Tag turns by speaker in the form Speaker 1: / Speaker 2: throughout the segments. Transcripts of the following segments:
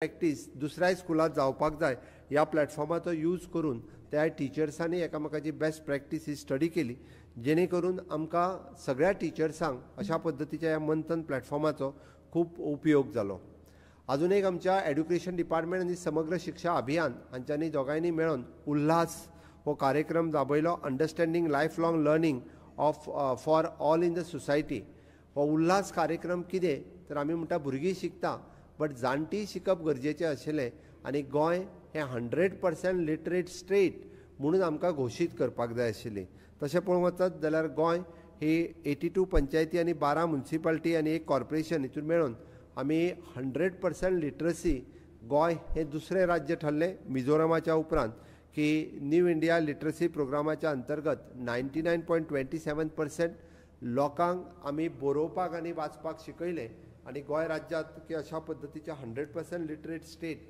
Speaker 1: Practice दुसऱ्या स्कुलात जावपाक जाय ह्या प्लॅटफॉर्माचो यूज करून त्या टिचर्सांनी एकामेकाची बेस्ट प्रॅक्टीस ही स्टडी केली, जेणे करून आमकां सगळ्या टिचर्सांक अशा पद्दतीच्या ह्या मंथन प्लॅटफॉर्माचो खूब उपयोग जालो. अजून एक आमच्या एड्युकेशन डिपार्टमेंट आनी समग्र शिक्षा अभियान हांच्यांनी दोगांयनी मेळून उल्हास हो कार्यक्रम राबयलो. Understanding life long learning for all in the society. हो उल्हास कार्यक्रम कितें तर आमी म्हणटा भुरगीं शिकता बट जाणटी शिकप गरजेचें आशिल्लें आनी गोंय हें 100% लिटरेट स्टेट म्हणून आमकां घोशीत करपाक जाय आशिल्ली. तशें पळोवंक वचत जाल्यार गोंय ही 82 पंचायती आनी 12 म्युनिसिपालिटी आनी एक कॉर्पोरेशन हितून मेळून आमी 100% लिटरसी गोंय हें दुसरें राज्य ठरलें मिझोरामाच्या उपरांत की न्यू इंडिया लिटरसी प्रोग्रामाच्या अंतर्गत 99.27% लोकांक आमी बरोवपाक आनी वाचपाक शिकयलें आनी गोंय राज्यांत की अशा पद्दतीच्या 100% लिटरेट स्टेट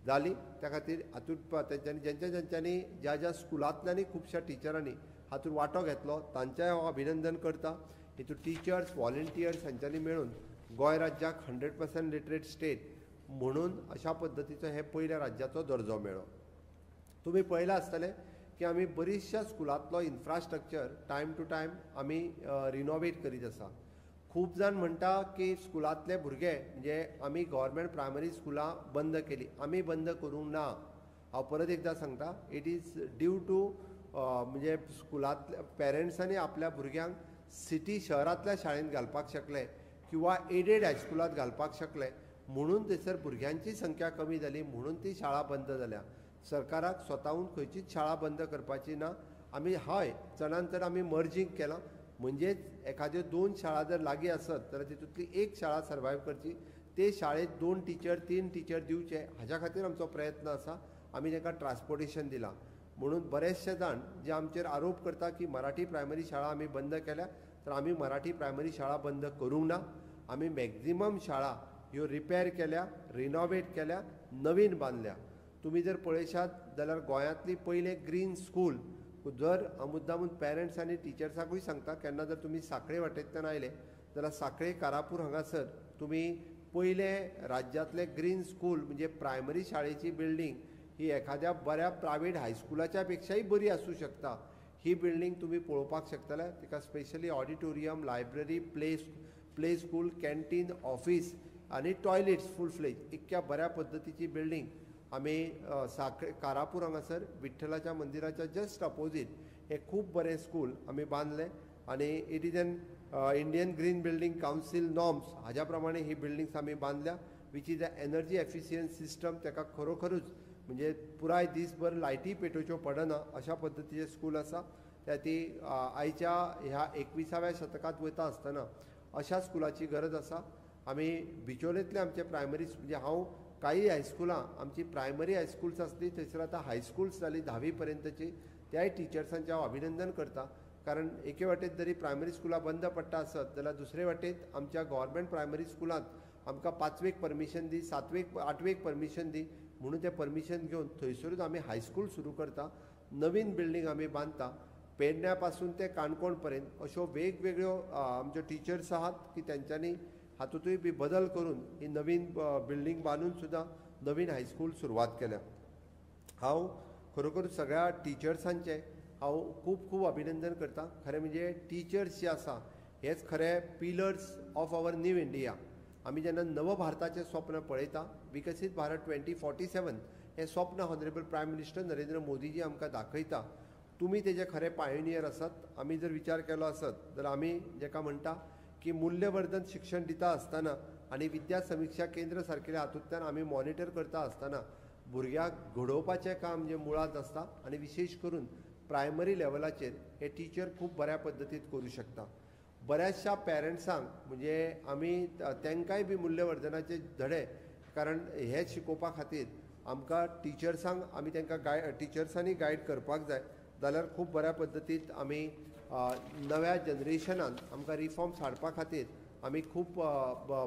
Speaker 1: जाली. त्या खातीर हातूंत तेंच्यांनी ज्यांच्यांनी ज्या ज्या स्कुलांतल्यांनी खुबश्या टिचरांनी हातूंत वांटो घेतलो तांचें हांव अभिनंदन करता. हितून टिचर्स व्हॉलंटियर्स हांच्यांनी मेळून गोंय राज्याक 100% लिटरेट स्टेट म्हणून अशा पद्दतीचो हे पयल्या राज्याचो दर्जो मेळ्ळो. तुमी पळयलां आसतलें की आमी बरीचशा स्कुलांतलो इन्फ्रास्ट्रक्चर टायम टू टायम आमी रिनोवेट करीत आसा. खूब जाण म्हणटा की स्कुलांतले भुरगे म्हणजे आमी गव्हर्मेंट प्रायमरी स्कुलां बंद केली. आमी बंद करूंक ना. हांव परत एकदां सांगता, इट इज ड्यू टू म्हणजे स्कुलांतल्या पेरंट्सांनी आपल्या भुरग्यांक सिटी शहरांतल्या शाळेंत घालपाक शकले किंवा एडेड हायस्कुलांत घालपाक शकले म्हणून थंयसर भुरग्यांची संख्या कमी जाली म्हणून ती शाळा बंद जाल्या. सरकाराक स्वताहून खंयचीच शाळा बंद करपाची ना. आमी हय चडांत चड आमी मर्जींग केलां म्हणजेच एखाद्यो 2 शाळा जर लागीं आसत जाल्यार तितूंतली एक शाळा सर्वायव करची. ते शाळेंत 2 टीचर 3 टीचर दिवचे हाच्या खातीर आमचो प्रयत्न आसा. आमी ताका ट्रान्सपोर्टेशन दिलां. म्हणून बरेचशे जाण जे आमचेर आरोप करता की मराठी प्रायमरी शाळा आमी बंद केल्या तर आमी मराठी प्रायमरी शाळा बंद करूंक ना. आमी मॅक्झिमम शाळा ह्यो रिपेर केल्या, रिनोवेट केल्या, नवीन बांदल्या. तुमी जर पळयशात जाल्यार गोंयांतली पयलें ग्रीन स्कूल जर मुद्दामून पेरंट्स आनी टिचर्सांकूय सांगता केन्ना जर तुमी सांखळे वाटेंतल्यान आयले जाल्यार सांखळे कारापूर हांगासर तुमी पयलें राज्यांतलें ग्रीन स्कूल म्हणजे प्रायमरी शाळेची बिल्डींग ही एखाद्या बऱ्या प्रायवेट हायस्कुलाच्या पेक्षाय बरी आसूं शकता. ही बिल्डींग तुमी पळोवपाक शकतले. तिका specially auditorium, library, play school, canteen, office आनी टॉयलेट्स फूल फ्लेज इतक्या बऱ्या पद्दतीची बिल्डींग आमी सांखळे कारापूर हांगासर विठ्ठलाच्या मंदिराच्या जस्ट अपोजीट हे खूब बरें स्कूल आमी बांदलें आनी it is an Indian green building council norms हाज्या प्रमाणे ही बिल्डींग्स आमी बांदल्या वीच is a energy efficient system. ताका खरोखरूच म्हणजे पुराय दीसभर लायटी पेटोवच्यो पडना अशा पद्दतीचें स्कूल आसा. त्या ती आयच्या ह्या 21व्या शतकांत वता आसतना अशा स्कुलाची गरज आसा. आमी बिचोलेंतले आमचे प्रायमरी म्हणजे हांव काही हायस्कुलां आमची प्रायमरी हायस्कुल्स आसली थंयसर आतां हायस्कुल्स जाली 10वी पर्यंतची. त्याय टिचर्सांचें हांव अभिनंदन करता कारण एके वाटेन जरी प्रायमरी स्कुलां बंद पडटा आसत जाल्यार दुसरे वाटेन आमच्या गव्हर्मेंट प्रायमरी स्कुलांत आमकां 5वेक परमिशन दी, 7वेक 8वेक परमिशन दी म्हणून तें परमिशन घेवन थंयसरूच आमी हायस्कूल सुरू करता. नवीन बिल्डींग आमी बांदता. पेडण्या पासून ते काणकोण पर्यंत अश्यो वेगवेगळ्यो आमच्यो टिचर्स आहात की तेंच्यांनी हातूंतूय बी बदल करून ही नवीन बिल्डींग बांदून सुद्दां नवीन हायस्कूल सुरवात केल्या. हांव खरोखर सगळ्या टिचर्सांचें हांव खूब खूब अभिनंदन करता. खरें म्हणजे टिचर्स जे आसा हेच खरे pillars of our new India. आमी जेन्ना नव भारताचें स्वप्न पळयता विकसीत भारत 2047 हें स्वप्न honourable prime minister Narendra Modiji आमकां दाखयता. तुमी तेजे खरे पायोनियर आसात. आमी जर विचार केलो आसत जाल्यार आमी जेका म्हणटा की मूल्यवर्धन शिक्षण दिता आसतना आनी विद्या समिक्षा केंद्र सारकेल्या हातूंतल्यान आमी मॉनिटर करता आसतना भुरग्याक घडोवपाचें काम जें मुळांत आसता आनी विशेश करून प्रायमरी लेवलाचेर हे टीचर खूब बऱ्या पद्दतीन करूं शकता. बऱ्याचशा पेरंट्सांक म्हणजे आमी तांकांय बी मूल्यवर्धनाचे धडे कारण हे शिकोवपा खातीर आमकां टिचर्सांक आमी तांकां टिचर्सांनी गायड करपाक जाय जाल्यार खूब बऱ्या पद्दतीन आमी नव्या जनरेशनान आमकां रिफॉर्म्स हाडपा खातीर आमी खूब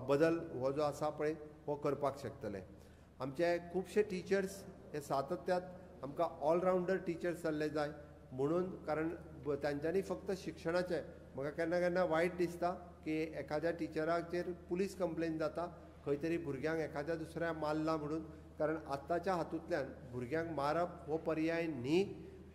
Speaker 1: बदल हो जो आसा पळय हो करपाक शकतले. आमचे खुबशे टिचर्स हे सातत्यात आमकां ऑलरावंडर टिचर्स जाल्ले जाय म्हणून कारण तांच्यांनी फक्त शिक्षणाचें म्हाका केन्ना केन्ना वायट दिसता की एखाद्या टिचराचेर पुलीस कंप्लेन जाता खंय तरी भुरग्यांक एखाद्या दुसऱ्या मारला म्हणून, कारण आत्ताच्या हातूंतल्यान भुरग्यांक मारप हो पर्याय न्ही.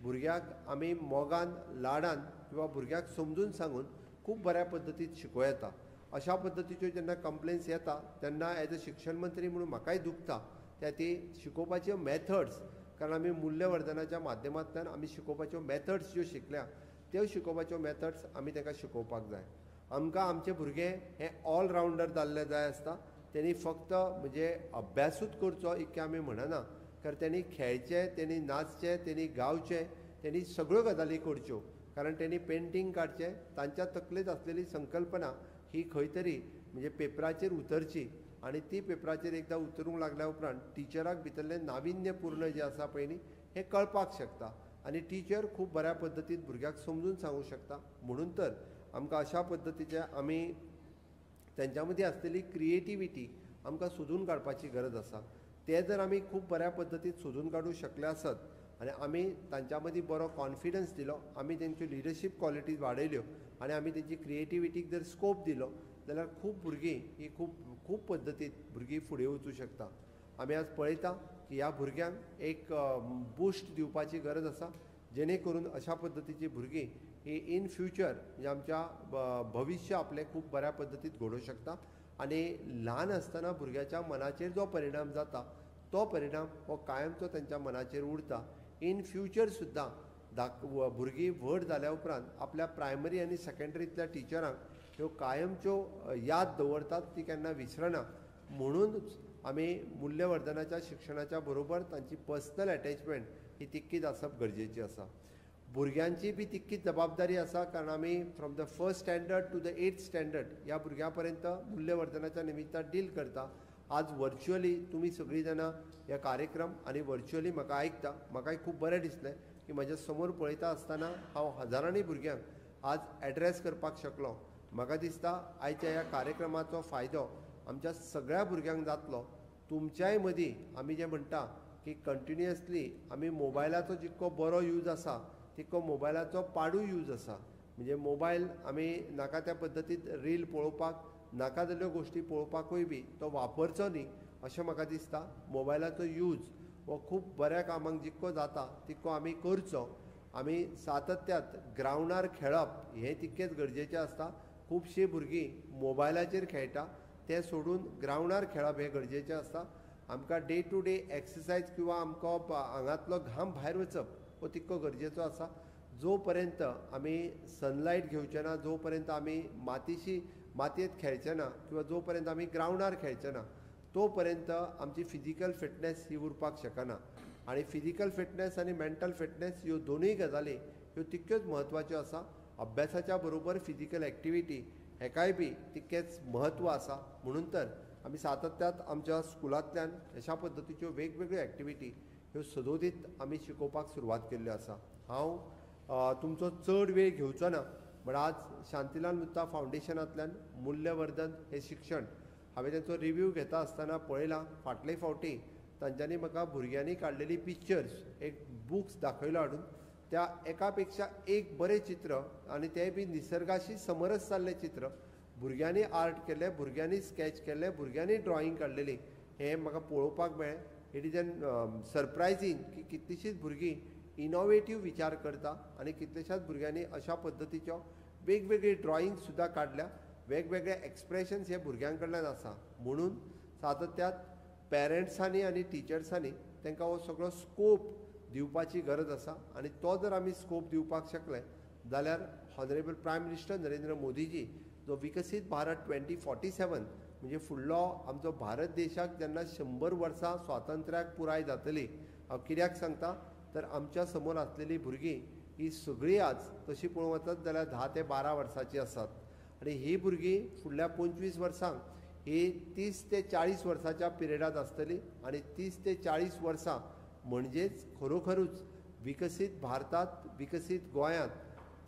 Speaker 1: भुरग्याक आमी मोगान लाडान किंवा भुरग्याक समजून सांगून खूब बऱ्या पद्दतीन शिकोवं येता. अशा पद्दतीच्यो जेन्ना कंप्लेन्स येता तेन्ना एज अ शिक्षण मंत्री म्हणून म्हाकाय दुखता ती शिकोवपाच्यो मॅथड्स, कारण आमी मूल्यवर्धनाच्या माध्यमांतल्यान आमी शिकोवपाच्यो मॅथड्स ज्यो शिकल्या त्यो शिकोवपाच्यो मॅथड्स आमी तांकां शिकोवपाक जाय. आमकां आमचे भुरगे हे ऑल रावंडर जाल्ले जाय आसता. तेणी फक्त म्हणजे अभ्यासूच करचो इतकें आमी म्हणना, कारण तेणी खेळचें, तेणी नाचचें, तेणी गावचें, तेणी सगळ्यो गजाली करच्यो, कारण तेणी पेंटींग काडचें. तांच्या तकलेंत आसलेली संकल्पना ही खंय तरी म्हणजे पेपराचेर उतरची, आनी ती पेपराचेर एकदां उतरूंक लागल्या उपरांत टिचराक भितरलें नाविन्यपूर्ण जें आसा पळय न्ही हें कळपाक शकता, आनी टिचर खूब बऱ्या पद्दतीन भुरग्याक समजून सांगूंक शकता. म्हणून तर आमकां अशा पद्दतीचे आमी तेंच्या मदीं आसलेली क्रिएटिविटी आमकां सोदून काडपाची गरज आसा. ते जर आमी खूब बऱ्या पद्दतीन सोदून काडूंक शकले आसत आनी आमी तांच्या मदीं बरो कॉन्फिडन्स दिलो, आमी तेंच्यो लिडरशीप क्वॉलिटीज वाडयल्यो आनी आमी तेंची क्रिएटिविटीक जर स्कोप दिलो जाल्यार खूब भुरगीं ही खूब पद्दतीन भुरगीं फुडें वचूं शकता. आमी आज पळयता की ह्या भुरग्यांक एक बूस्ट दिवपाची गरज आसा, जेणे करून अशा पद्दतीची भुरगीं ही इन फ्युचर म्हणजे आमच्या भविश्य आपलें खूब बऱ्या पद्दतीन घडोवंक शकता. आनी ल्हान आसतना भुरग्याच्या मनाचेर जो परिणाम जाता तो परिणाम हो कायमचो तेंच्या मनाचेर उरता. इन फ्युचर सुद्दां भुरगीं व्हड जाल्या उपरांत आपल्या प्रायमरी आनी सेकंडरींतल्या टिचरांक ह्यो कायमच्यो याद दवरतात, ती केन्ना विसरना. म्हणूनच आमी मूल्यवर्धनाच्या शिक्षणाच्या बरोबर तांची पर्सनल अटॅचमेंट ही तितकीच आसप गरजेची आसा. भुरग्यांची बी तितकीच जबाबदारी आसा, कारण आमी from the first standard to the 8th standard ह्या भुरग्यां पर्यंत मूल्यवर्धनाच्या निमित्तान डील करता. आज व्हर्च्युअली तुमी सगळीं जाणां हे कार्यक्रम आनी व्हर्च्युअली म्हाका आयकता. म्हाकाय खूब बरें दिसलें की म्हज्या समोर पळयता आसतना हांव हजारांनी भुरग्यांक आज एड्रेस करपाक शकलो. म्हाका दिसता आयच्या ह्या कार्यक्रमाचो फायदो आमच्या सगळ्या भुरग्यांक जातलो. तुमच्याय मदीं आमी जें म्हणटा की कंटिन्युअसली आमी मोबायलाचो जितको बरो यूज आसा तितको मोबायलाचो पाडूय यूज आसा. म्हणजे मोबायल आमी नाका त्या पद्दतीन रील पळोवपाक, नाका जाल्यो गोश्टी पळोवपाकूय बी तो वापरचो न्ही अशें म्हाका दिसता. मोबायलाचो यूज हो खूब बऱ्या कामाक जितको जाता तितको आमी करचो. आमी सातत्यात ग्रावंडार खेळप हें तितकेंच गरजेचें आसता. खुबशीं भुरगीं मोबायलाचेर खेळटा, तें सोडून ग्रावंडार खेळप हें गरजेचें आसता. आमकां डे टू डे एक्सरसायज किंवा आमकां आंगांतलो घाम भायर वचप हो तितको गरजेचो आसा. जो पर्यंत आमी सनलायट घेवचे ना, जो पर्यंत आमी मातयेंत खेळचे ना किंवा जो पर्यंत आमी ग्रावंडार खेळचे ना तो पर्यंत आमची फिजिकल फिटनेस ही उरपाक शकना. आनी फिजिकल फिटनेस आनी मेंटल फिटनेस ह्यो दोनूय गजाली ह्यो तितक्योच म्हत्वाच्यो आसा. अभ्यासाच्या बरोबर फिजिकल एक्टिविटी हेकाय बी तितकेंच म्हत्व आसा. म्हणून तर आमी सातत्यात आमच्या स्कुलांतल्यान अशा पद्दतीच्यो वेगवेगळ्यो एक्टिविटी ह्यो सदोदीत आमी शिकोवपाक सुरवात केल्ल्यो आसा. हांव तुमचो चड वेळ घेवचो ना, पण आज शांतीलाल मुत्ता फावंडेशनांतल्यान मूल्यवर्धन हे शिक्षण हांवें तांचो रिव्यू घेता आसतना पळयलां. फाटले फावटी तांच्यांनी म्हाका भुरग्यांनी काडलेली पिक्चर्स एक बुक्स दाखयलो हाडून, त्या एका पेक्षा एक बरें चित्र आनी तें बी निसर्गाशी समरस जाल्लें चित्र. भुरग्यांनी आर्ट केल्लें, भुरग्यांनी स्केच केल्लें, भुरग्यांनी ड्रॉइंग काडलेली हें म्हाका पळोवपाक मेळ्ळें. इट इज एन सरप्रायझींग की कितलींशींच भुरगीं इनोवेटीव विचार करता आनी कितल्याशाच भुरग्यांनी अशा पद्दतीच्यो वेगवेगळी ड्रॉइंग सुद्दां काडल्या. वेगवेगळे एक्सप्रेशन्स हे भुरग्यां कडल्यान आसा. म्हणून सातत्यात पेरंट्सांनी आनी टिचर्सांनी तांकां हो सगळो स्कोप दिवपाची गरज आसा. आनी तो जर आमी स्कोप दिवपाक शकले जाल्यार honourable prime minister Narendra Modiji जो विकसीत भारत 2047 म्हणजे फुडलो आमचो भारत देशाक जेन्ना 100 वर्सां स्वातंत्र्याक पुराय जातली, हांव कित्याक सांगता तर आमच्या समोर आसलेली भुरगीं ही सगळीं आज तशी पळोवंक वचत जाल्यार 10 ते 12 वर्सांची आसात. आनी ही भुरगीं फुडल्या 25 वर्सांक ही 30 ते 40 वर्सांच्या पिरियडांत आसतली. आनी 30 ते 40 वर्सां म्हणजेच खरोखरूच विकसीत भारतांत, विकसीत गोंयांत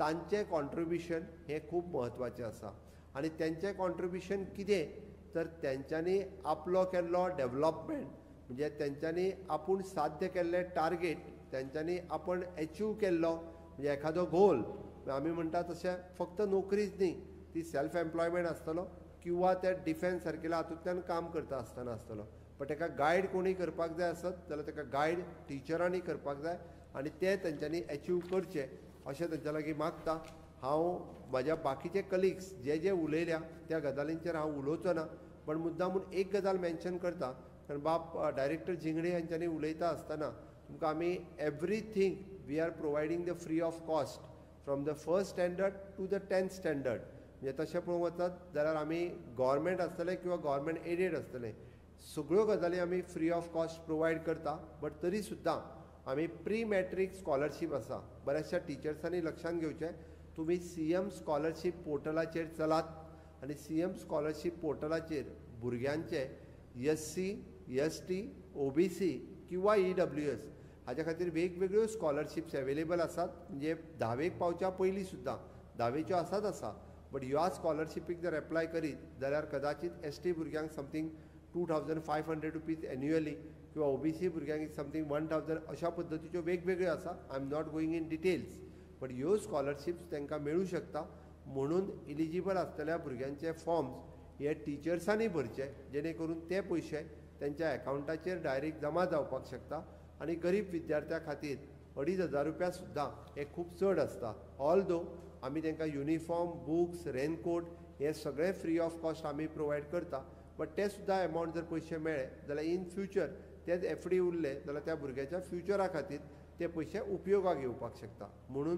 Speaker 1: तांचें कॉन्ट्रिब्युशन हें खूब म्हत्वाचें आसा. आनी तेंचें कॉन्ट्रिब्युशन कितें तर तेंच्यांनी आपलो केल्लो डेवलॉपमेंट म्हणजे तेंच्यांनी आपूण साध्य केल्लें टार्गेट, तेंच्यांनी आपण एचीव केल्लो म्हणजे एखादो गोल आमी म्हणटा तशें फक्त नोकरीच न्ही, ती सेल्फ एम्प्लॉयमेंट आसतलो, किंवा त्या डिफेन्स सारकेल्या हातूंतल्यान काम करता आसतना आसतलो. बट ताका गायड कोणी करपाक जाय आसत जाल्यार ताका गायड टिचरांनी करपाक जाय आनी ते तेंच्यांनी अचीव करचे अशें तेंच्या लागीं मागता. हांव म्हाज्या बाकीचे कलिग्स जे उलयल्या त्या गजालींचेर हांव उलोवचो ना, पण मुद्दामून एक गजाल मेन्शन करता. कारण बाब डायरेक्टर जिंगडे हांच्यांनी उलयता आसतना तुमकां आमी everything we are providing the free of cost from the first standard to the 10th standard. म्हणजे तशें पळोवंक वचत जाल्यार आमी गव्हर्मेंट आसतले किंवा गव्हर्मेंट एडेड आसतले सगळ्यो गजाली आमी फ्री ऑफ कॉस्ट प्रोवायड करता. बट तरी सुद्दां आमी प्री मॅट्रीक स्कॉलरशीप आसा. बऱ्याचशा टिचर्सांनी लक्षांत घेवचें, तुमी CM स्कॉलरशीप पोर्टलाचेर चलात आनी CM स्कॉलरशीप पोर्टलाचेर भुरग्यांचे SC, ST, OBC किंवा EWS हाच्या खातीर वेगवेगळ्यो स्कॉलरशिप्स अवेलेबल आसात. म्हणजे 10वेक पावच्या पयलीं सुद्दां 10वेच्यो आसा. बट ह्या स्कॉलरशिपीक जर एप्लाय करीत जाल्यार कदाचित ST भुरग्यांक समथींग 2500 रुपीज एन्युअली किंवा OBC भुरग्यांक समथींग 1000 अशा पद्दतीच्यो वेगवेगळ्यो आसा. I am not going in details. But ह्यो स्कॉलरशिप्स तांकां मेळूं शकता. म्हणून इलिजिबल आसलेल्या भुरग्यांचे फॉर्म्स हे टिचर्सांनी भरचे जेणे करून ते पयशे त्यांच्या अकाउंटाचेर डायरेक्ट जमा जावपाक शकता. आनी गरीब विद्यार्थ्यां खातीर 2500 रुपया सुद्दां हे खूब चड आसता. ऑल दो आमी तांकां युनिफॉर्म, बुक्स, रेनकोट हे सगळे फ्री ऑफ कॉस्ट आमी प्रोवायड करता. बट ते सुद्दां एमावंट जर पयशे मेळ्ळे जाल्यार इन फ्युचर तेच FD उरले जाल्यार त्या भुरग्याच्या फ्युचरा खातीर ते पयशे उपयोगाक येवपाक शकता. म्हणून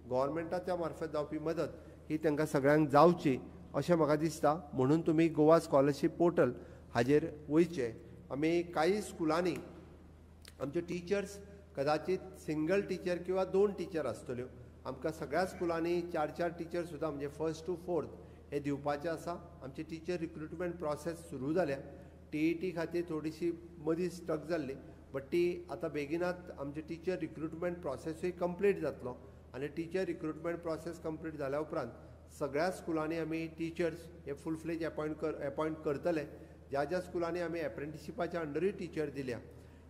Speaker 1: गव्हर्मेंटाच्या मार्फत जावपी मदत ही तांकां सगळ्यांक जावची अशें म्हाका दिसता. म्हणून तुमी गोवा स्कॉलरशीप पोर्टल हाजेर वयचे. आमी काही स्कुलांनी आमचे टिचर्स कदाचित सिंगल टिचर किंवा 2 टिचर आसतल्यो. आमकां सगळ्या स्कुलांनी 4 टिचर सुद्दां म्हणजे 1st to 4th हे दिवपाचे आसा. आमची टीचर रिक्रुटमेंट प्रोसेस सुरू जाल्या. TET खातीर थोडीशी मदीं स्टक जाल्ली, बट ती आतां बेगिनात आमचे टीचर रिक्रुटमेंट प्रोसेसूय कंप्लीट जातलो. आनी टीचर रिक्रुटमेंट प्रोसेस कंप्लीट जाल्या उपरांत सगळ्या स्कुलांनी आमी टिचर्स हे फूल फ्लेज अपॉयंट करतले. ज्या स्कुलांनी आमी एप्रेंटिशिपाच्या अंडरूय टिचर दिल्या.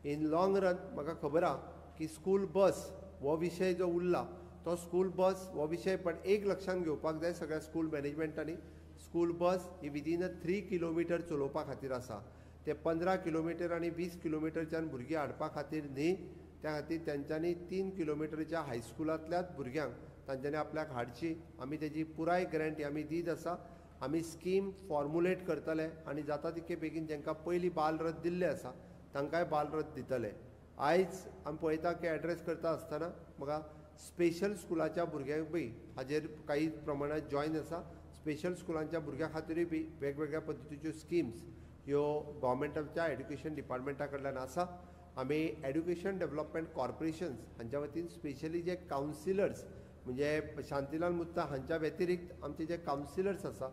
Speaker 1: इन लॉंग रन म्हाका खबर आहा की स्कूल बस हो विशय जो उरला तो स्कूल बस हो विशय पण एक लक्षांत घेवपाक जाय सगळ्या स्कूल मॅनेजमेंटांनी. स्कूल बस ही विदीन 3 किलोमिटर चलोवपा खातीर आसा. ते 15 किलोमिटर आनी 20 किलोमिटरच्यान भुरगीं हाडपा खातीर न्ही. त्या खातीर तेंच्यांनी 3 किलोमिटरच्या हायस्कुलांतल्याच भुरग्यांक तांच्यांनी आपल्याक हाडची. आमी तेजी पुराय गॅरंटी आमी दीत आसा. आमी स्कीम फॉर्मुलेट करतले आनी जाता तितके बेगीन जेंकां पयलीं बालरथ दिल्ले आसा तांकांय बालरथ दितले. आयज आमी पळयता की एड्रेस करता आसतना म्हाका स्पेशल स्कुलाच्या भुरग्यांक बी हाजेर काही प्रमाणात जॉयन आसा. स्पेशल स्कुलांच्या भुरग्यां खातीरूय बी वेगवेगळ्या पद्दतीच्यो स्किम्स ह्यो गव्हर्मेंटाच्या एड्युकेशन डिपार्टमेंटा कडल्यान आसा. आमी एड्युकेशन डेव्हलपमेंट कॉर्पोरेशन्स हांच्या वतीन स्पेशली जे कावन्सिलर्स म्हणजे शांतीलाल मुत्ता हांच्या व्यतिरिक्त आमचे जे कावन्सिलर्स आसा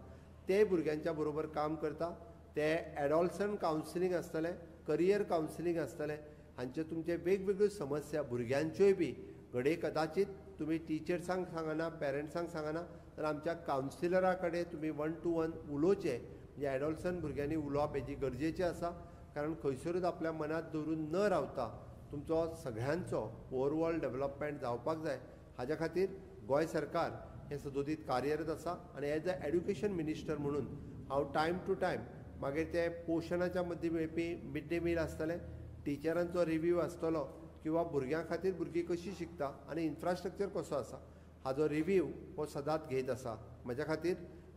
Speaker 1: ते भुरग्यांच्या बरोबर काम करता. ते एडॉल्संट कावन्सिलींग आसतलें, करियर कावन्सिलींग आसतलें. हांचे तुमचे वेगवेगळ्यो समस्या भुरग्यांच्योय बी घडये कदाचित तुमी टिचर्सांक सांगना, पेरंट्सांक सांगना तर आमच्या कावन्सिलरा कडेन तुमी 1 to 1 उलोवचें. म्हणजे एडॉल्संट भुरग्यांनी उलोवप हेजी गरजेचें आसा. कारण खंयसरूच आपल्या मनात दवरून न रावता तुमचो सगळ्यांचो ओवरऑल डेव्हलपमेंट जावपाक जाय. हाज्या खातीर गोंय सरकार हे सदोदीत कार्यरत आसा. आनी एज अ एड्युकेशन मिनिस्टर म्हणून हांव टायम टू टायम मागीर ते पोशणाच्या मदीं मेळपी मिड डे मील आसतलें, टिचरांचो रिव्यू आसतलो किंवा भुरग्यां खातीर भुरगीं कशीं शिकता आनी इन्फ्रास्ट्रक्चर कसो आसा हाजो रिव्यू हो सदांच घेत आसा. म्हज्या खातीर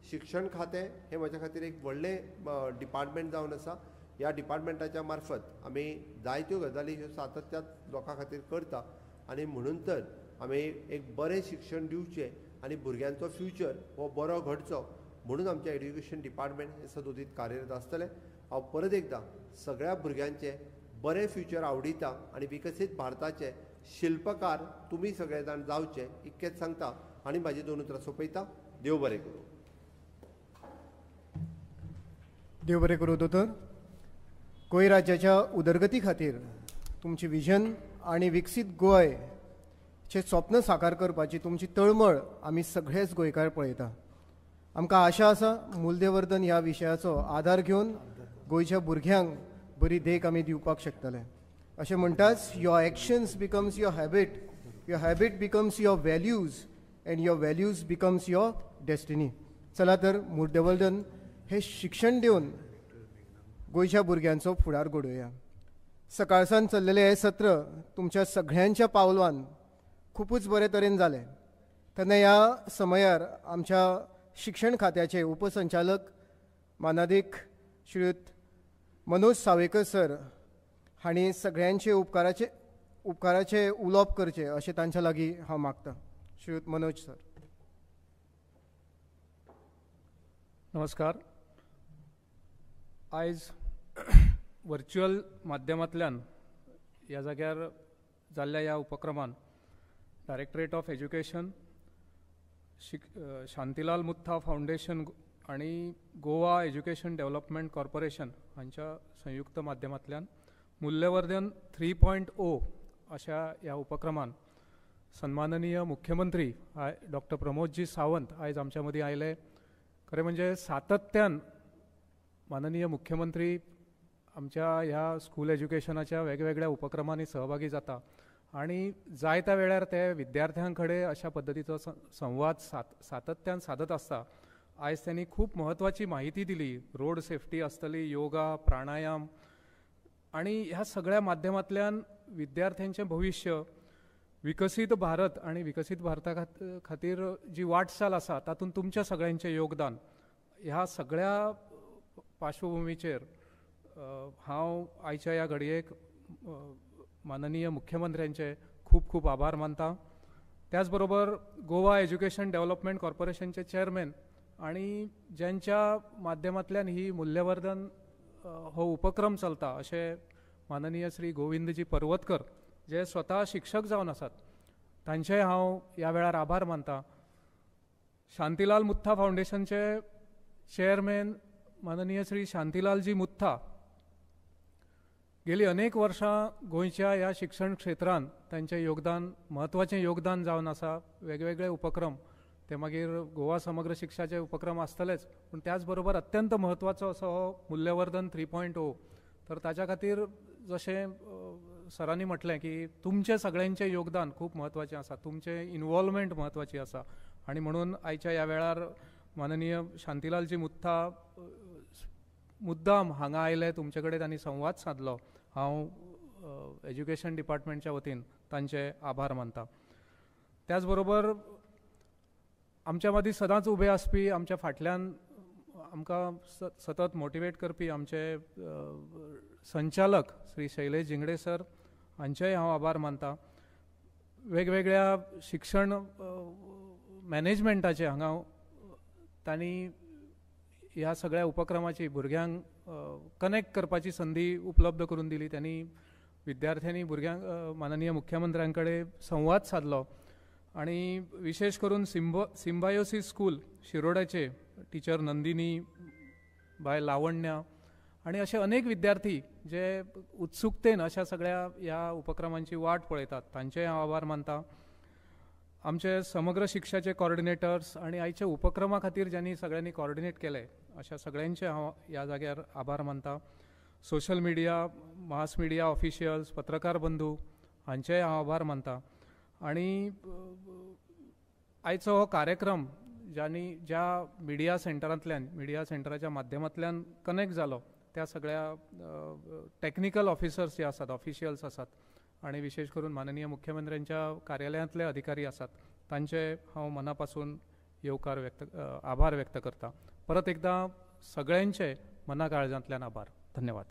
Speaker 1: शिक्षण खातें हें म्हज्या खातीर एक व्हडलें डिपार्टमेंट जावन आसा. ह्या डिपार्टमेंटाच्या मार्फत आमी जायत्यो गजाली ह्यो सातत्यान लोकां खातीर करता. आनी म्हणून तर आमी एक बरें शिक्षण दिवचें आनी भुरग्यांचो फ्युचर हो बरो घडचो म्हणून आमचें एड्युकेशन डिपार्टमेंट हें सदोदीत कार्यरत आसतलें. हांव परत एकदां सगळ्या भुरग्यांचें बरें फ्युचर आवडिता आनी विकसीत भारताचे शिल्पकार तुमी सगळे जाण जावचे इतकेंच सांगता आनी म्हाजी 2 उतरां सोंपयता. देव बरें करूं.
Speaker 2: देव बरें करूं दोतोर. गोंय राज्याच्या उदरगती खातीर तुमचें विजन आनी विकसीत गोंयचें स्वप्न साकार करपाची तुमची तळमळ आमी सगळेच गोंयकार पळयता. आमकां आशा आसा मूल्यवर्धन ह्या विशयाचो आधार घेवन गोंयच्या भुरग्यांक बरी देख आमी दिवपाक शकतले. अशें म्हणटाच your actions becomes your habit becomes your values and your values becomes your destiny. चला तर मूल्यवर्धन हे शिक्षण दिवन गोंयच्या भुरग्यांचो फुडार घडोवया. सकाळसान चल्लेले हे सत्र तुमच्या सगळ्यांच्या पावलान खूपच बरे तरेन जालें. तेन्ना ह्या समयार आमच्या शिक्षण खात्याचे उपसंचालक मानाधिक श्रीयुत मनोज सावेकर सर हांणी सगळ्यांचे उपकाराचे उलोवप करचे अशें तांच्या लागीं हांव मागतां. श्रीयुत मनोज सर.
Speaker 3: नमस्कार. आयज वर्च्युअल माध्यमांतल्यान ह्या जाग्यार जाल्ल्या ह्या उपक्रमान directorate of education, Shantilal Mutha foundation आणि गोवा एज्युकेशन डेव्हलपमेंट कॉर्पोरेशन हांच्या संयुक्त माध्यमांतल्यान मूल्यवर्धन 3.0 अशा ह्या उपक्रमान सन्माननीय मुख्यमंत्री डॉक्टर प्रमोदजी सावंत आयज आमच्या मदीं आयले. खरें म्हणजे सातत्यान माननीय मुख्यमंत्री आमच्या ह्या स्कूल एज्युकेशनाच्या वेगवेगळ्या उपक्रमांनी सहभागी जाता आणि जाय त्या वेळार ते विद्यार्थ्यां कडेन अशा पद्दतीचो संवाद सातत्यान साधत आसता. आयज त्यांनी खूप महत्वाची माहिती दिली. रोड सेफ्टी आसतली, योगा, प्राणायाम आणि ह्या सगळ्या माध्यमांतल्यान विद्यार्थ्यांचें भविष्य, विकसीत भारत आणि विकसीत भारता खातीर जी वाटचाल आसा तातूंत तुमच्या सगळ्यांचें योगदान, ह्या सगळ्या पार्श्वभुमीचेर हांव आयच्या ह्या घडयेक माननीय मुख्यमंत्र्यांचे खूप खूप आभार मानता. त्याच बरोबर गोवा एज्युकेशन डेव्हलपमेंट कॉर्पोरेशनचे चेअरमॅन आणि ज्यांच्या माध्यमांतल्यान ही मूल्यवर्धन हो उपक्रम चलता अशें माननीय श्री गोविंदजी पर्वतकर जे स्वता शिक्षक जावन आसात, तांचेय हांव ह्या वेळार आभार मानता. शांतीलाल मुथा फाउंडेशनचे चेअरमॅन माननीय श्री शांतीलालजी मुथा गेली अनेक वर्सां गोंयच्या ह्या शिक्षण क्षेत्रांत तांचें योगदान, महत्वाचें योगदान जावन आसा. वेगवेगळे उपक्रम, ते मागीर गोवा समग्र शिक्षाचे उपक्रम आसतलेच, पूण त्याच बरोबर अत्यंत महत्वाचो असो हो मूल्यवर्धन 3.0. तर ताच्या खातीर जशें सरांनी म्हटलें की तुमचे सगळ्यांचें योगदान खूप महत्वाचें आसा, तुमचें इन्वॉल्वमेंट महत्वाची आसा आणि म्हणून आयच्या ह्या वेळार माननीय शांतीलालजी मुथा मुद्दाम हांगा आयले, तुमचे कडेन तांणी संवाद साधलो. हांव एज्युकेशन डिपार्टमेंटच्या वतीन तांचे आभार मानता. त्याच बरोबर आमच्या मदीं सदांच उबे आसपी, आमच्या फाटल्यान आमकां सतत मोटिवेट करपी आमचे संचालक श्री शैलेश जिंगडे सर हांचेय हांव आभार मानता. वेगवेगळ्या शिक्षण मॅनेजमेंटाचे हांगा तांणी ह्या सगळ्या उपक्रमाची भुरग्यांक कनेक्ट करपाची संदी उपलब्ध करून दिली. त्यांनी विद्यार्थ्यांनी भुरग्यांक माननीय मुख्यमंत्र्यां कडेन संवाद साधलो आणि विशेष करून सिम्बायोसिस स्कूल शिरोड्याचे टिचर नंदिनी, बाय लावण्या आणि असे अनेक विद्यार्थी जे उत्सुकतेन अशा सगळ्या ह्या उपक्रमांची वाट पळयतात, तांचेय हांव आभार मानता. आमचे समग्र शिक्षाचे कॉर्डिनेटर्स आणि आयच्या उपक्रमा खातीर ज्यांनी सगळ्यांनी कॉर्डिनेट केले अशा सगळ्यांचे हांव ह्या जाग्यार आभार मानता. Social media, mass media officials, पत्रकार बंधू हांचेय हांव आभार मानता. आणि आयचो हो कार्यक्रम ज्या मिडिया सेंटरांतल्यान, मिडिया सेंटराच्या माध्यमांतल्यान कनेक्ट जालो त्या सगळ्या टेक्निकल ऑफिसर्स जे आसात, ऑफिशियल्स आसात आणि विशेष करून माननीय मुख्यमंत्र्यांच्या कार्यालयांतले अधिकारी आसात, तांचे हांव मनापासून आभार व्यक्त करता. परत एकदा सगळ्यांचे मना काळजांतल्यान आभार. धन्यवाद.